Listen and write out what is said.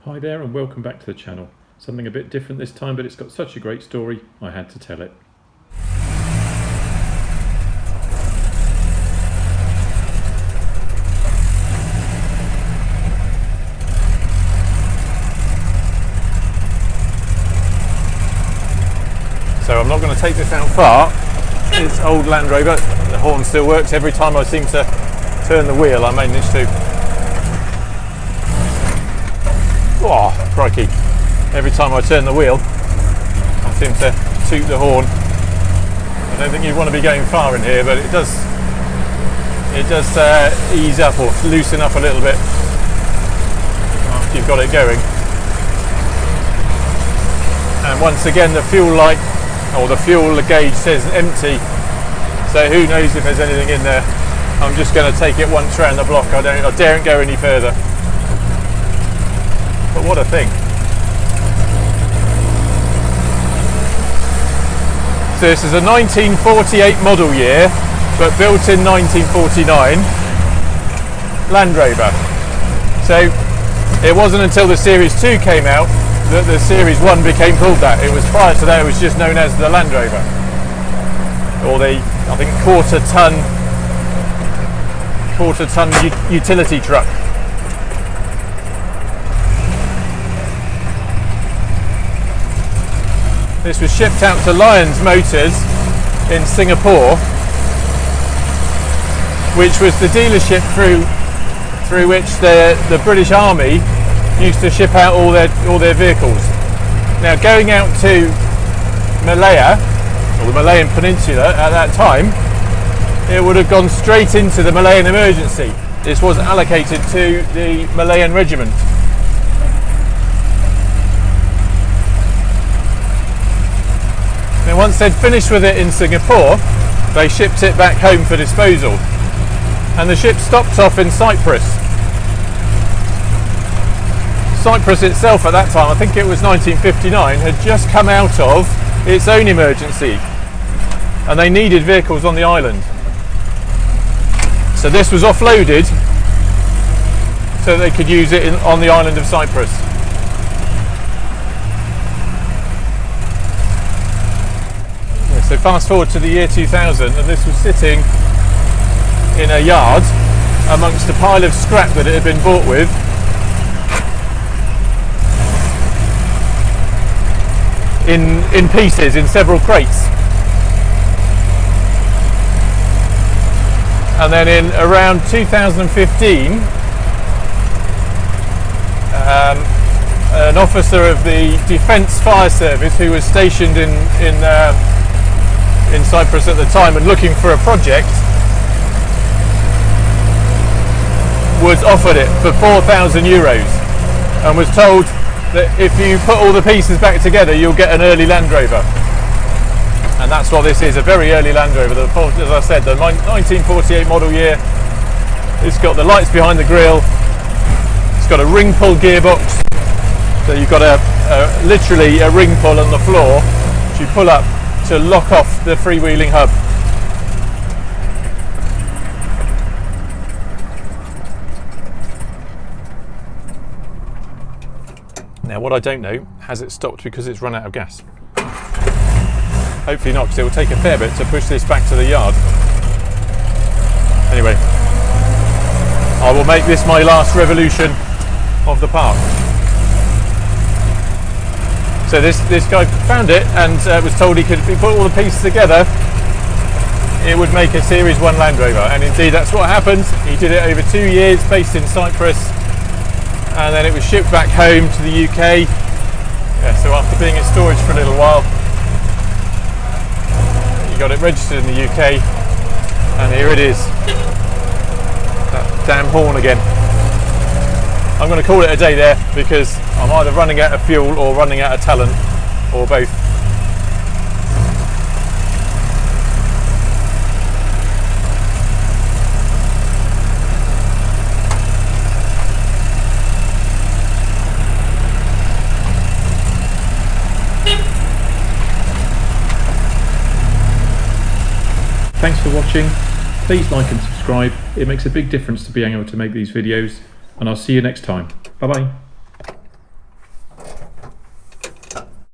Hi there and welcome back to the channel. Something a bit different this time, but it's got such a great story, I had to tell it. So I'm not going to take this out far. It's old Land Rover. The horn still works. Every time I seem to turn the wheel, I manage to... Oh, crikey. Every time I turn the wheel, I seem to toot the horn. I don't think you want to be going far in here, but it does ease up or loosen up a little bit after you've got it going. And once again, the fuel light or the fuel gauge says empty, so who knows if there's anything in there. I'm just going to take it once round the block. I daren't go any further. But what a thing. So this is a 1948 model year, but built in 1949 Land Rover. So it wasn't until the Series 2 came out that the Series 1 became called that. It was prior to that, it was just known as the Land Rover, or the, I think, quarter ton utility truck. This was shipped out to Lions Motors in Singapore, which was the dealership through which the British Army used to ship out all their vehicles. Now, going out to Malaya, or the Malayan Peninsula at that time, it would have gone straight into the Malayan emergency. This was allocated to the Malayan regiment. Now, once they'd finished with it in Singapore, they shipped it back home for disposal. And the ship stopped off in Cyprus. Cyprus itself at that time, I think it was 1959, had just come out of its own emergency. And they needed vehicles on the island. So this was offloaded so they could use it on the island of Cyprus. So fast forward to the year 2000, and this was sitting in a yard amongst a pile of scrap that it had been bought with. In pieces, in several crates. And then in around 2015, an officer of the Defence Fire Service, who was stationed in Cyprus at the time and looking for a project, was offered it for €4,000 and was told that if you put all the pieces back together, you'll get an early Land Rover. And that's what this is, a very early Land Rover. As I said, the 1948 model year. It's got the lights behind the grille. It's got a ring pull gearbox. So you've got literally a ring pull on the floor, which you pull up to lock off the freewheeling hub. Now, what I don't know, has it stopped because it's run out of gas? Hopefully not, because it will take a fair bit to push this back to the yard. Anyway, I will make this my last revolution of the park. So this guy found it and was told he could, if he put all the pieces together, it would make a Series 1 Land Rover. And indeed, that's what happened. He did it over 2 years, based in Cyprus. And then it was shipped back home to the UK. Yeah, so after being in storage for a little while, he got it registered in the UK, and here it is. That damn horn again. I'm going to call it a day there, because I'm either running out of fuel or running out of talent, or both. Thanks for watching. Please like and subscribe. It makes a big difference to being able to make these videos, and I'll see you next time. Bye bye.